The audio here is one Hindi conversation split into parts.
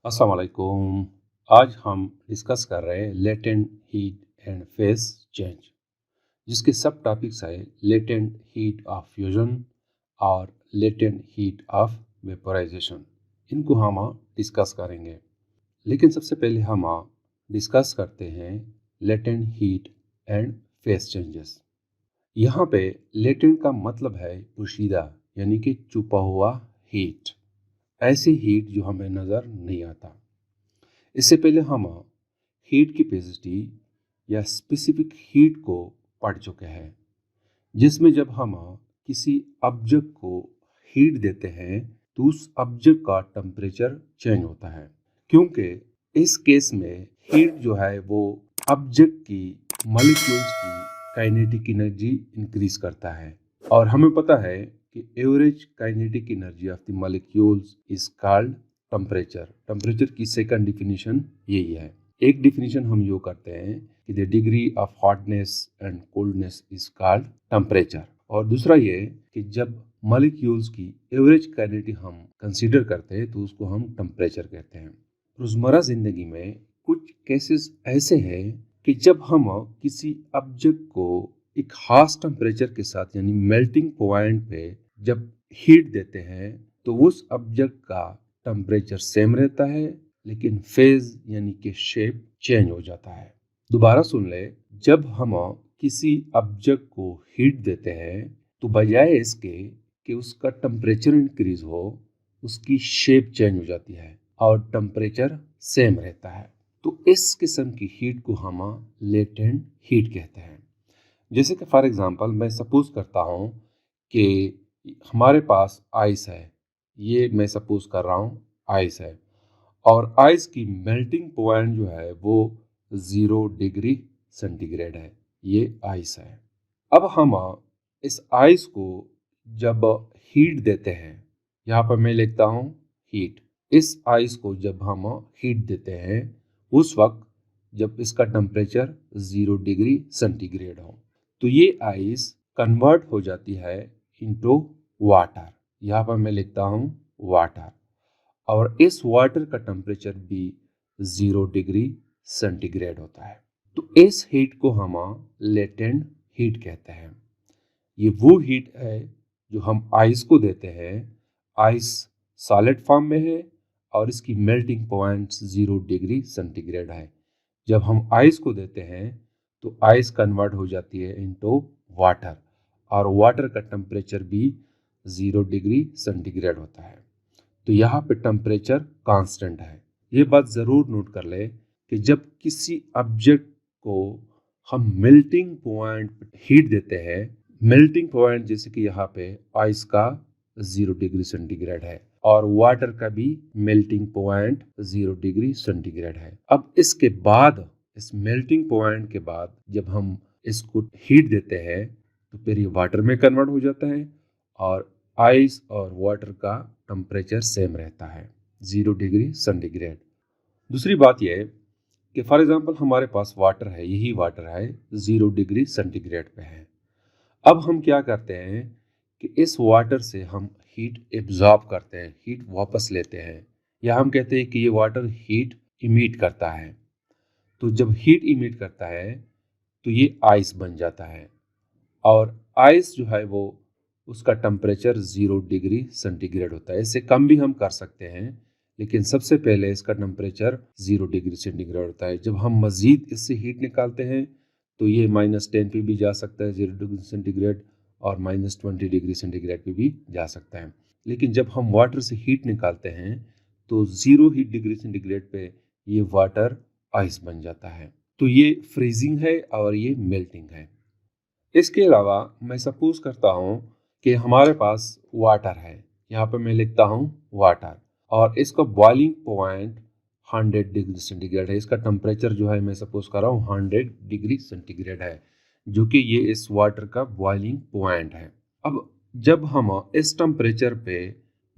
अस्सलाम वालेकुम। आज हम डिस्कस कर रहे हैं latent heat and phase change, जिसके सब टॉपिक्स है लेटेंट हीट ऑफ फ्यूजन और लेटेंट हीट ऑफ वेपोराइजेशन। इनको हम डिस्कस करेंगे, लेकिन सबसे पहले हम डिस्कस करते हैं latent heat and phase changes. यहाँ पे लेटेंट का मतलब है पोशीदा, यानी कि छुपा हुआ हीट, ऐसी हीट जो हमें नज़र नहीं आता। इससे पहले हम हीट कैपेसिटी या स्पेसिफिक हीट को पढ़ चुके हैं, जिसमें जब हम किसी ऑब्जेक्ट को हीट देते हैं तो उस ऑब्जेक्ट का टेम्परेचर चेंज होता है, क्योंकि इस केस में हीट जो है वो ऑब्जेक्ट की मॉलिक्यूल्स की काइनेटिक एनर्जी इंक्रीज करता है। और हमें पता है कि average kinetic energy of the molecules is called temperature. Temperature की सेकंड डिफिनीशन यही है। एक डिफिनीशन हम यो करते हैं कि the degree of hotness and coldness is called temperature, और दूसरा ये कि जब मॉलिक्यूल्स की एवरेज काइनेटिक हम कंसीडर करते हैं तो उसको हम टेम्परेचर कहते हैं। रोजमर्रा जिंदगी में कुछ केसेस ऐसे हैं कि जब हम किसी ऑब्जेक्ट को एक खास टेम्परेचर के साथ यानी मेल्टिंग पॉइंट पे जब हीट देते हैं तो उस ऑब्जेक्ट का टेम्परेचर सेम रहता है, लेकिन फेज यानी कि शेप चेंज हो जाता है। दोबारा सुन ले, जब हम किसी ऑब्जेक्ट को हीट देते हैं तो बजाय इसके कि उसका टेम्परेचर इंक्रीज हो, उसकी शेप चेंज हो जाती है और टेम्परेचर सेम रहता है। तो इस किस्म की हीट को हम लेटेंट हीट कहते हैं। जैसे कि फॉर एग्जांपल मैं सपोज करता हूँ कि हमारे पास आइस है, ये मैं सपोज कर रहा हूँ आइस है, और आइस की मेल्टिंग पॉइंट जो है वो 0 डिग्री सेंटीग्रेड है। ये आइस है। अब हम इस आइस को जब हीट देते हैं, यहाँ पर मैं लिखता हूँ हीट। इस आइस को जब हम हीट देते हैं उस वक्त जब इसका टेम्परेचर 0 डिग्री सेंटीग्रेड हो, तो ये आइस कन्वर्ट हो जाती है इनटू वाटर। यहाँ पर मैं लिखता हूँ वाटर, और इस वाटर का टेम्परेचर भी 0 डिग्री सेंटीग्रेड होता है। तो इस हीट को हम लेटेंट हीट कहते हैं। ये वो हीट है जो हम आइस को देते हैं। आइस सॉलिड फॉर्म में है और इसकी मेल्टिंग पॉइंट 0 डिग्री सेंटीग्रेड है। जब हम आइस को देते हैं तो आइस कन्वर्ट हो जाती है इनटू वाटर, और वाटर का टेम्परेचर भी 0 डिग्री सेंटीग्रेड होता है। तो यहाँ पे टेम्परेचर कांस्टेंट है। ये बात ज़रूर नोट कर ले कि जब किसी ऑब्जेक्ट को हम मेल्टिंग पॉइंट हीट देते हैं, मेल्टिंग पॉइंट जैसे कि यहाँ पे आइस का 0 डिग्री सेंटीग्रेड है और वाटर का भी मेल्टिंग पॉइंट 0 डिग्री सेंटीग्रेड है। अब इसके बाद, इस मेल्टिंग पॉइंट के बाद जब हम इसको हीट देते हैं तो फिर ये वाटर में कन्वर्ट हो जाता है और आइस और वाटर का टेम्परेचर सेम रहता है 0 डिग्री सेंटीग्रेड। दूसरी बात यह है कि फॉर एग्जांपल हमारे पास वाटर है, यही वाटर है 0 डिग्री सेंटीग्रेड पे है। अब हम क्या करते हैं कि इस वाटर से हम हीट एब्जॉर्ब करते हैं, हीट वापस लेते हैं, या हम कहते हैं कि ये वाटर हीट इमिट करता है। तो जब हीट इमिट करता है तो ये आइस बन जाता है, और आइस जो है वो उसका टेम्परेचर 0 डिग्री सेंटीग्रेड होता है। इससे कम भी हम कर सकते हैं, लेकिन सबसे पहले इसका टेम्परेचर 0 डिग्री सेंटीग्रेड होता है। जब हम मज़ीद इससे हीट निकालते हैं तो ये -10 पे भी जा सकता है 0 डिग्री सेंटीग्रेड, और -20 डिग्री सेंटीग्रेड पे भी जा सकता है। लेकिन जब हम वाटर से हीट निकालते हैं तो 0 डिग्री सेंटीग्रेड पे ये वाटर आइस बन जाता है। तो ये फ्रीजिंग है और ये मेल्टिंग है। इसके अलावा मैं सपोज करता हूँ कि हमारे पास वाटर है, यहाँ पर मैं लिखता हूँ वाटर, और इसका बॉइलिंग पॉइंट 100 डिग्री सेंटीग्रेड है। इसका टेम्परेचर जो है मैं सपोज कर रहा हूँ 100 डिग्री सेंटीग्रेड है, जो कि ये इस वाटर का बॉइलिंग पॉइंट है। अब जब हम इस टेम्परेचर पे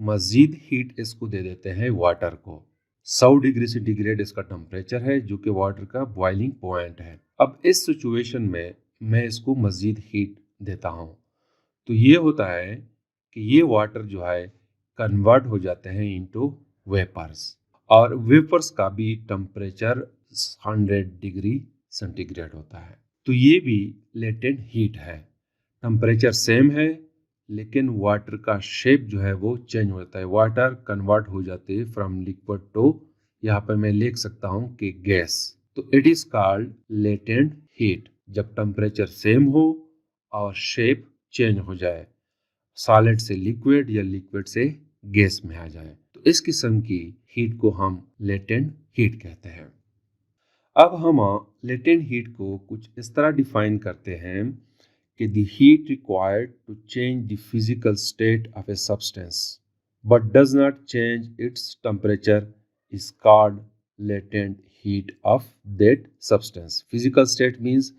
मज़ीद हीट इसको दे देते हैं वाटर को, 100 डिग्री सेंटीग्रेड इसका टेम्परेचर है जो कि वाटर का बॉइलिंग पॉइंट है। अब इस सिचुएशन में मैं इसको मज़ीद हीट देता हूँ तो ये होता है कि ये वाटर जो है कन्वर्ट हो जाते हैं इनटू वेपर्स, और वेपर्स का भी टेम्परेचर 100 डिग्री सेंटीग्रेड होता है। तो ये भी लेटेंट हीट है। टेम्परेचर सेम है लेकिन वाटर का शेप जो है वो चेंज होता है। वाटर कन्वर्ट हो जाते हैं फ्रॉम लिक्विड टू, यहाँ पर मैं लिख सकता हूँ कि गैस। तो it is called latent heat जब टेम्परेचर सेम हो और शेप चेंज हो जाए, सॉलिड से लिक्विड या लिक्विड से गैस में आ जाए। तो इस किस्म की हीट को हम लेटेंट हीट कहते हैं। अब हम लेटेंट हीट को कुछ इस तरह डिफाइन करते हैं कि the heat required to change the physical state of a substance but does not change its temperature is called latent heat of that substance. Physical state means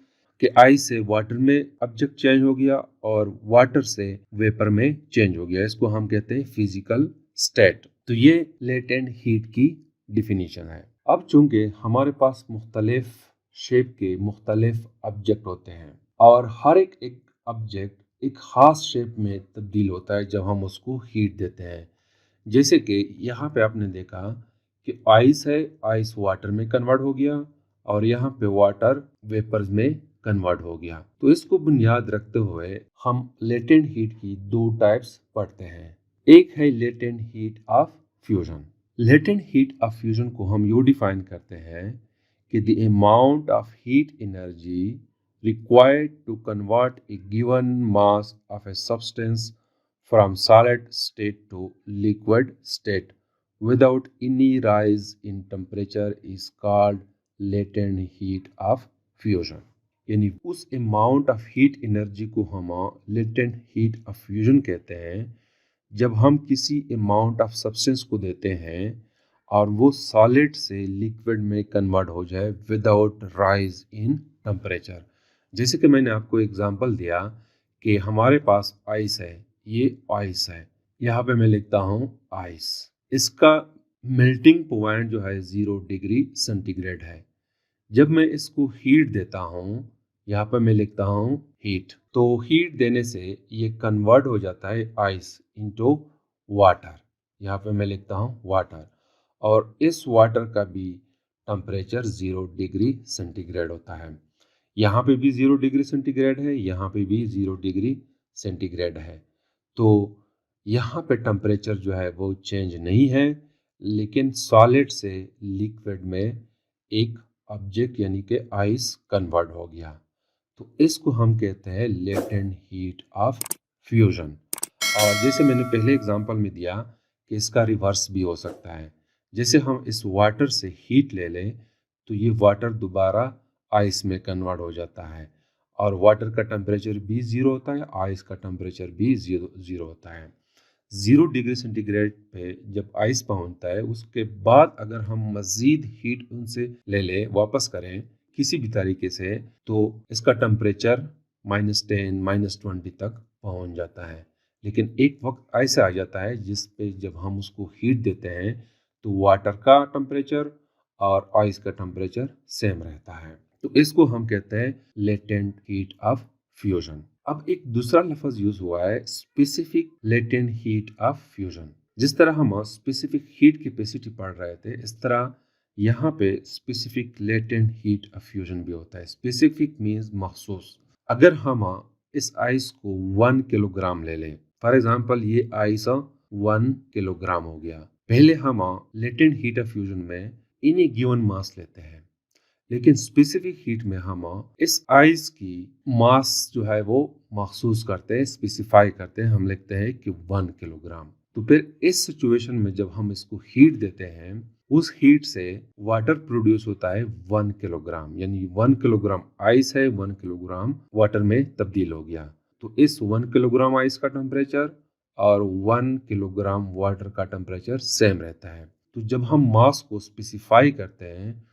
कि आइस से वाटर में ऑब्जेक्ट चेंज हो गया और वाटर से वेपर में चेंज हो गया, इसको हम कहते हैं फिजिकल स्टेट। तो ये लेटेंट हीट की डिफिनीशन है। अब चूंकि हमारे पास मुख्तलिफ शेप के मुख्तलिफ ऑब्जेक्ट होते हैं और हर एक ऑब्जेक्ट एक ख़ास शेप में तब्दील होता है जब हम उसको हीट देते हैं। जैसे कि यहाँ पे आपने देखा कि आइस है, आइस वाटर में कन्वर्ट हो गया और यहाँ पे वाटर वेपर्स में कन्वर्ट हो गया। तो इसको बुनियाद रखते हुए हम लेटेंट हीट की दो टाइप्स पढ़ते हैं। एक है latent heat of fusion. Latent heat of fusion को हम यूँ डिफाइन करते हैं कि the amount of heat energy required to convert a given mass of a substance from solid state to liquid state without any rise in temperature is called latent heat of fusion। यानी उस अमाउंट ऑफ हीट एनर्जी को हम लेटेंट हीट ऑफ फ्यूजन कहते हैं जब हम किसी अमाउंट ऑफ सब्सटेंस को देते हैं और वो सॉलिड से लिक्विड में कन्वर्ट हो जाए विदाउट राइज इन टेम्परेचर। जैसे कि मैंने आपको एग्जांपल दिया कि हमारे पास आइस है, ये आइस है, यहाँ पे मैं लिखता हूँ आइस। इसका मेल्टिंग पॉइंट जो है 0 डिग्री सेंटीग्रेड है। जब मैं इसको हीट देता हूँ, यहाँ पर मैं लिखता हूँ हीट, तो हीट देने से ये कन्वर्ट हो जाता है आइस इनटू वाटर, यहाँ पे मैं लिखता हूँ वाटर। और इस वाटर का भी टेम्परेचर 0 डिग्री सेंटीग्रेड होता है। यहाँ पे भी 0 डिग्री सेंटीग्रेड है, यहाँ पे भी 0 डिग्री सेंटीग्रेड है। तो यहाँ पे टेम्परेचर जो है वो चेंज नहीं है, लेकिन सॉलिड से लिक्विड में एक ऑब्जेक्ट यानी कि आइस कन्वर्ट हो गया। तो इसको हम कहते हैं लेटेंट हीट ऑफ फ्यूजन। और जैसे मैंने पहले एग्जांपल में दिया कि इसका रिवर्स भी हो सकता है। जैसे हम इस वाटर से हीट ले लें तो ये वाटर दोबारा आइस में कन्वर्ट हो जाता है और वाटर का टेम्परेचर भी 0 होता है, आइस का टेम्परेचर भी 0 होता है। 0 डिग्री सेंटीग्रेड पे जब आइस पहुंचता है उसके बाद अगर हम मज़ीद हीट उनसे ले लें, वापस करें किसी भी तरीके से, तो इसका टेम्परेचर -10 -20 तक पहुंच जाता है। लेकिन एक वक्त ऐसा आ जाता है जिस पे जब हम उसको हीट देते हैं तो वाटर का टेम्परेचर और आइस का टेम्परेचर सेम रहता है। तो इसको हम कहते हैं लेटेंट हीट ऑफ फ्यूजन। अब एक दूसरा लफ्ज यूज हुआ है specific latent heat of fusion. जिस तरह हम स्पेसिफिक हीट कैपेसिटी पढ़ रहे थे, इस तरह यहाँ पे specific latent heat of fusion भी होता है। स्पेसिफिक मीन्स मखसूस। अगर हम इस आइस को 1 किलोग्राम ले लें, फॉर एग्जांपल ये आइस 1 किलोग्राम हो गया। पहले हम लेटेंट हीट ऑफ फ्यूजन में इन्हीं गिवन मास लेते हैं, लेकिन स्पेसिफिक हीट में हम इस आइस की मास जो है वो मखसूस करते हैं, स्पेसिफाई करते हैं। हम लिखते हैं कि 1 किलोग्राम। तो फिर इस सिचुएशन में जब हम इसको हीट देते हैं, उस हीट से वाटर प्रोड्यूस होता है 1 किलोग्राम, यानी 1 किलोग्राम आइस है 1 किलोग्राम वाटर में तब्दील हो गया। तो इस 1 किलोग्राम आइस का टेम्परेचर और 1 किलोग्राम वाटर का टेम्परेचर सेम रहता है। तो जब हम मास को स्पेसिफाई करते हैं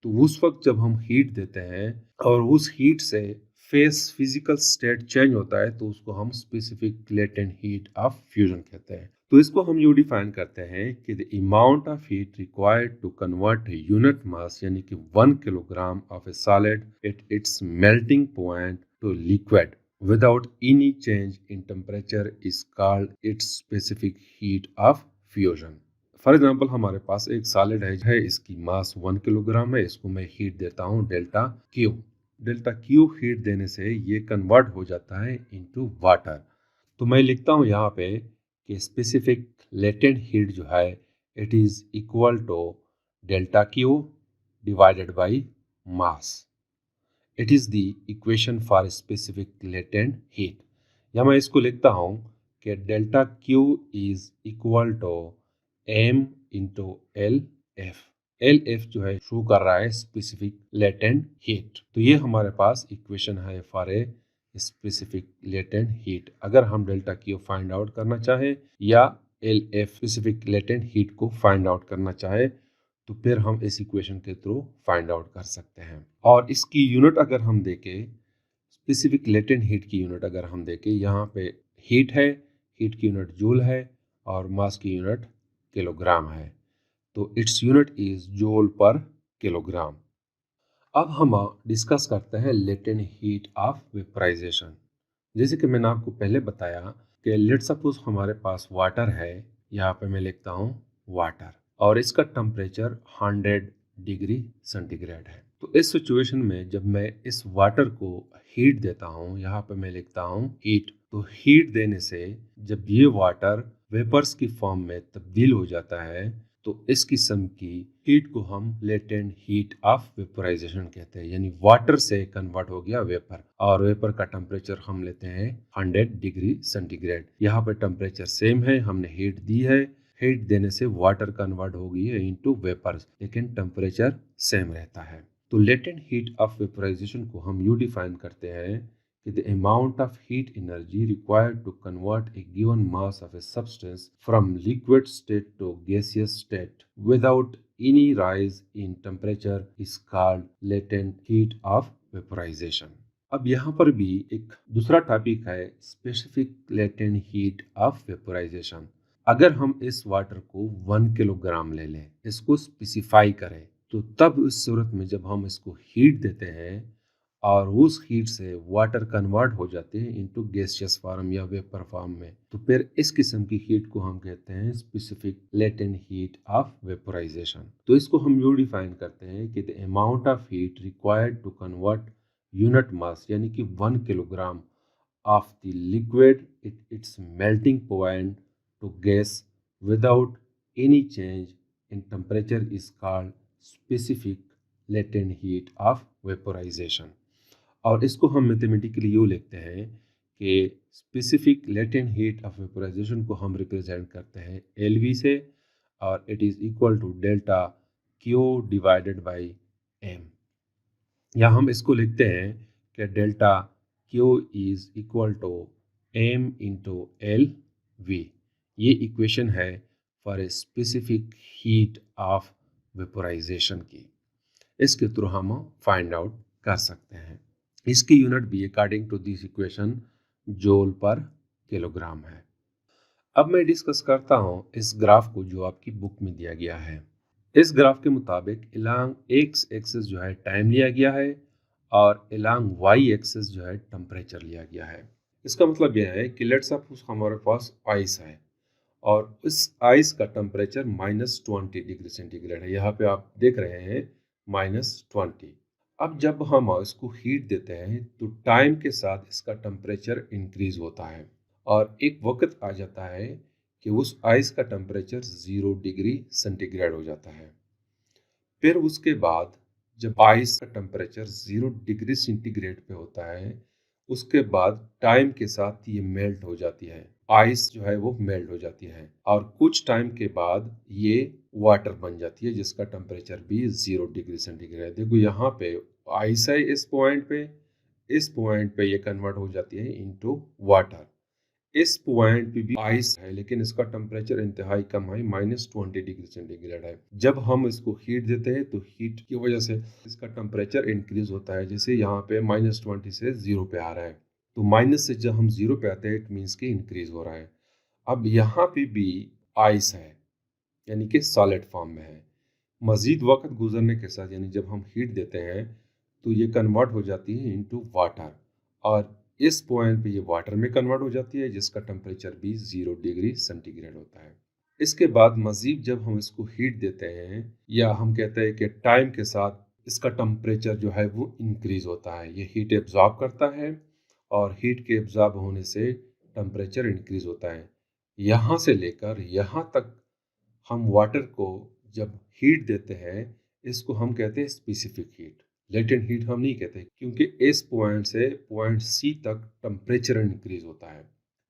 तो उस वक्त जब हम हीट देते हैं और उस हीट से फेस फिजिकल स्टेट चेंज होता है तो उसको हम specific latent heat of fusion कहते हैं। तो इसको हम यू डिफाइन करते हैं कि the amount of heat required to convert unit mass यानी कि 1 kilogram of a solid at its melting point to liquid without any change in temperature is called its specific heat of fusion। For example हमारे पास एक सॉलिड है, इसकी मास 1 किलोग्राम है, इसको मैं हीट देता हूँ delta Q. Delta Q heat देने से ये कन्वर्ट हो जाता है इनटू वाटर। तो मैं लिखता हूँ यहाँ पे कि स्पेसिफिक लेटेंट हीट जो है it is equal to delta Q divided by mass. It is the equation for specific latent heat. या मैं इसको लिखता हूँ कि delta Q is equal to M into L F. L F जो है शो कर रहा है स्पेसिफिक लेटेंट हीट। तो ये हमारे पास इक्वेशन है for a specific latent heat. अगर हम डेल्टा क्यू फाइंड आउट करना चाहें या L F specific latent heat को फाइंड आउट करना चाहे तो फिर हम इस इक्वेशन के थ्रू फाइंड आउट कर सकते हैं। और इसकी यूनिट अगर हम देखें, स्पेसिफिक लेटेंट हीट की यूनिट अगर हम देखें, यहाँ पे हीट है, हीट की यूनिट जूल है और मास की यूनिट किलोग्राम है। तो its unit is joule per kilogram. अब हम डिस्कस करते हैं लेटेंट हीट ऑफ वेपराइजेशन। जैसे कि मैंने आपको पहले बताया कि लेट्स सपोज हमारे पास वाटर है, यहाँ पे मैं लिखता हूँ वाटर, और इसका टेम्परेचर 100 डिग्री सेंटीग्रेड है। तो इस सिचुएशन में जब मैं इस वाटर को हीट देता हूँ, यहाँ पे मैं लिखता हूँ हीट। तो हीट देने से जब ये वाटर वेपर्स की फॉर्म में तब्दील हो जाता है तो इस किस्म की हीट को हम लेटेंट हीट ऑफ वेपोराइजेशन कहते हैं। यानी वाटर से कन्वर्ट हो गया वेपर, और वेपर का टेम्परेचर हम लेते हैं 100 डिग्री सेंटीग्रेड। यहाँ पे टेम्परेचर सेम है, हमने हीट दी है, हीट देने से वाटर कन्वर्ट हो गई है इनटू वेपर, लेकिन टेम्परेचर सेम रहता है। तो लेटेंट हीट ऑफ वेपोराइजेशन को हम यू डिफाइन करते हैं कि the amount of heat energy required to convert a given mass of a substance from liquid state to gaseous state without any rise in temperature is called latent heat of vaporization. अब यहाँ पर भी एक दूसरा टॉपिक है specific latent heat of vaporisation. अगर हम इस वाटर को 1 किलोग्राम ले लें, इसको स्पेसिफाई करें, तो तब इस सूरत में जब हम इसको हीट देते हैं और उस हीट से वाटर कन्वर्ट हो जाते हैं इनटू गैसियस फॉर्म या वेपर फॉर्म में, तो फिर इस किस्म की हीट को हम कहते हैं specific latent heat of vaporisation. तो इसको हम यू डिफाइन करते हैं कि the amount of heat required to convert unit mass, यानी कि 1 kilogram of the liquid its melting point to gas without any change in temperature is called specific latent heat of vaporisation. और इसको हम मैथमेटिकली यूँ लिखते हैं कि specific latent heat of vaporisation को हम रिप्रेजेंट करते हैं LV से, और it is equal to delta Q divided by M। या हम इसको लिखते हैं कि delta Q is equal to M into LV। ये इक्वेशन है for a specific heat of vaporisation की। इसके थ्रू हम फाइंड आउट कर सकते हैं। इसकी यूनिट भी according to this equation joule per kilogram है। अब मैं डिस्कस करता हूँ इस ग्राफ को जो आपकी बुक में दिया गया है। इस ग्राफ के मुताबिक अलोंग एक्स एक्सिस जो है टाइम लिया गया है और अलोंग वाई एक्सिस जो है टेम्परेचर लिया गया है। इसका मतलब यह है कि लेट्स सपोज हमारे पास आइस है और इस आइस का टेम्परेचर -20 डिग्री सेंटीग्रेड है। यहाँ पे आप देख रहे हैं -20। अब जब हम इसको हीट देते हैं तो टाइम के साथ इसका टेम्परेचर इंक्रीज होता है और एक वक्त आ जाता है कि उस आइस का टेम्परेचर 0 डिग्री सेंटीग्रेड हो जाता है। फिर उसके बाद जब आइस का टेम्परेचर 0 डिग्री सेंटीग्रेड पे होता है, उसके बाद टाइम के साथ ये मेल्ट हो जाती है, आइस जो है वो मेल्ट हो जाती है और कुछ टाइम के बाद ये वाटर बन जाती है जिसका टेम्परेचर भी 0 डिग्री सेंटीग्रेड। देखो यहाँ पे आइस है, इस पॉइंट पे ये कन्वर्ट हो जाती है इनटू वाटर। इस पॉइंट पे भी आइस है लेकिन इसका टेम्परेचर इंतहाई कम है, -20 डिग्री सेंटीग्रेड है। जब हम इसको हीट देते हैं तो हीट की वजह से इसका टेम्परेचर इंक्रीज होता है। जैसे यहाँ पे -20 से 0 पे आ रहा है, तो माइनस से जब हम 0 पे आते हैं इट मीन्स कि इंक्रीज हो रहा है। अब यहाँ पे भी आइस है यानी कि सॉलिड फॉर्म में है। मजीद वक्त गुजरने के साथ यानी जब हम हीट देते हैं तो ये कन्वर्ट हो जाती है इनटू वाटर और इस पॉइंट पे ये वाटर में कन्वर्ट हो जाती है जिसका टेम्परेचर भी 0 डिग्री सेंटीग्रेड होता है। इसके बाद मज़ीद जब हम इसको हीट देते हैं या हम कहते हैं कि टाइम के साथ इसका टेम्परेचर जो है वो इंक्रीज़ होता है, ये हीट एब्जॉर्ब करता है और हीट के एब्जॉर्ब होने से टेम्परेचर इंक्रीज़ होता है। यहाँ से लेकर यहाँ तक हम वाटर को जब हीट देते हैं, इसको हम कहते हैं स्पेसिफिक हीट। लेटेंट हीट हम नहीं कहते, क्योंकि इस पॉइंट से पॉइंट सी तक टेम्परेचर इंक्रीज होता है।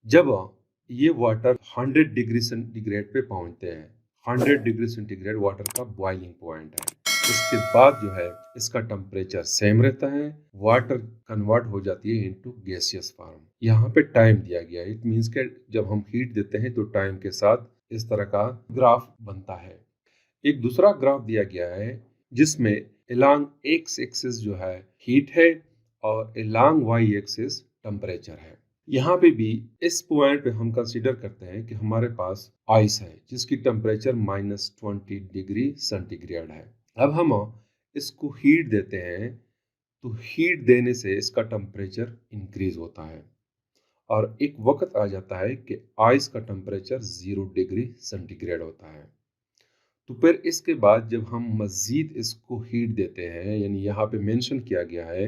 जब ये वाटर 100 डिग्री सेंटीग्रेड पे पहुंचते हैं, 100 डिग्री सेंटीग्रेड वाटर का बॉइलिंग पॉइंट है, उसके बाद जो है इसका टेम्परेचर सेम रहता है, वाटर कन्वर्ट हो जाती है इनटू गैसियस फॉर्म। यहाँ पे टाइम दिया गया है, इट मींस कि जब हम हीट देते हैं तो टाइम के साथ इस तरह का ग्राफ बनता है। एक दूसरा ग्राफ दिया गया है जिसमें एलॉन्ग एक्स एक्सिस जो है हीट है और एलॉन्ग वाई एक्सिस टेम्परेचर है। यहाँ पे भी इस पॉइंट पे हम कंसीडर करते हैं कि हमारे पास आइस है जिसकी टेम्परेचर -20 डिग्री सेंटीग्रेड है। अब हम इसको हीट देते हैं तो हीट देने से इसका टेम्परेचर इंक्रीज होता है और एक वक्त आ जाता है कि आइस का टेम्परेचर 0 डिग्री सेंटीग्रेड होता है। तो फिर इसके बाद जब हम मज़ीद इसको हीट देते हैं, यानी यहाँ पे मेंशन किया गया है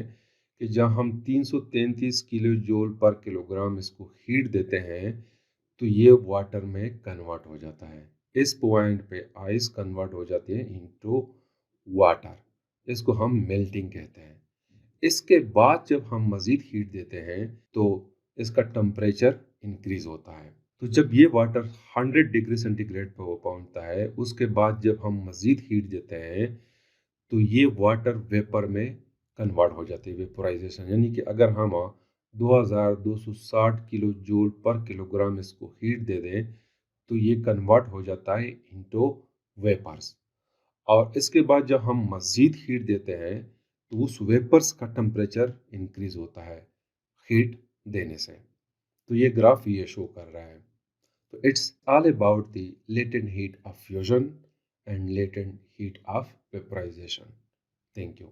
कि जब हम 333 किलो जूल पर किलोग्राम इसको हीट देते हैं तो ये वाटर में कन्वर्ट हो जाता है। इस पॉइंट पे आइस कन्वर्ट हो जाती है इनटू वाटर, इसको हम मेल्टिंग कहते हैं। इसके बाद जब हम मज़ीद हीट देते हैं तो इसका टेम्परेचर इंक्रीज होता है। तो जब ये वाटर 100 डिग्री सेंटीग्रेड पर पहुंचता है, उसके बाद जब हम मज़ीद हीट देते हैं तो ये वाटर वेपर में कन्वर्ट हो जाती है, वेपोराइजेशन। यानी कि अगर हम 2260 किलो जूल पर किलोग्राम इसको हीट दे दें तो ये कन्वर्ट हो जाता है इनटू वेपर्स। और इसके बाद जब हम मज़ीद हीट देते हैं तो उस वेपर्स का टेम्परेचर इंक्रीज होता है हीट देने से। तो ये ग्राफ ये शो कर रहा है। So it's all about the latent heat of fusion and latent heat of vaporization. Thank you.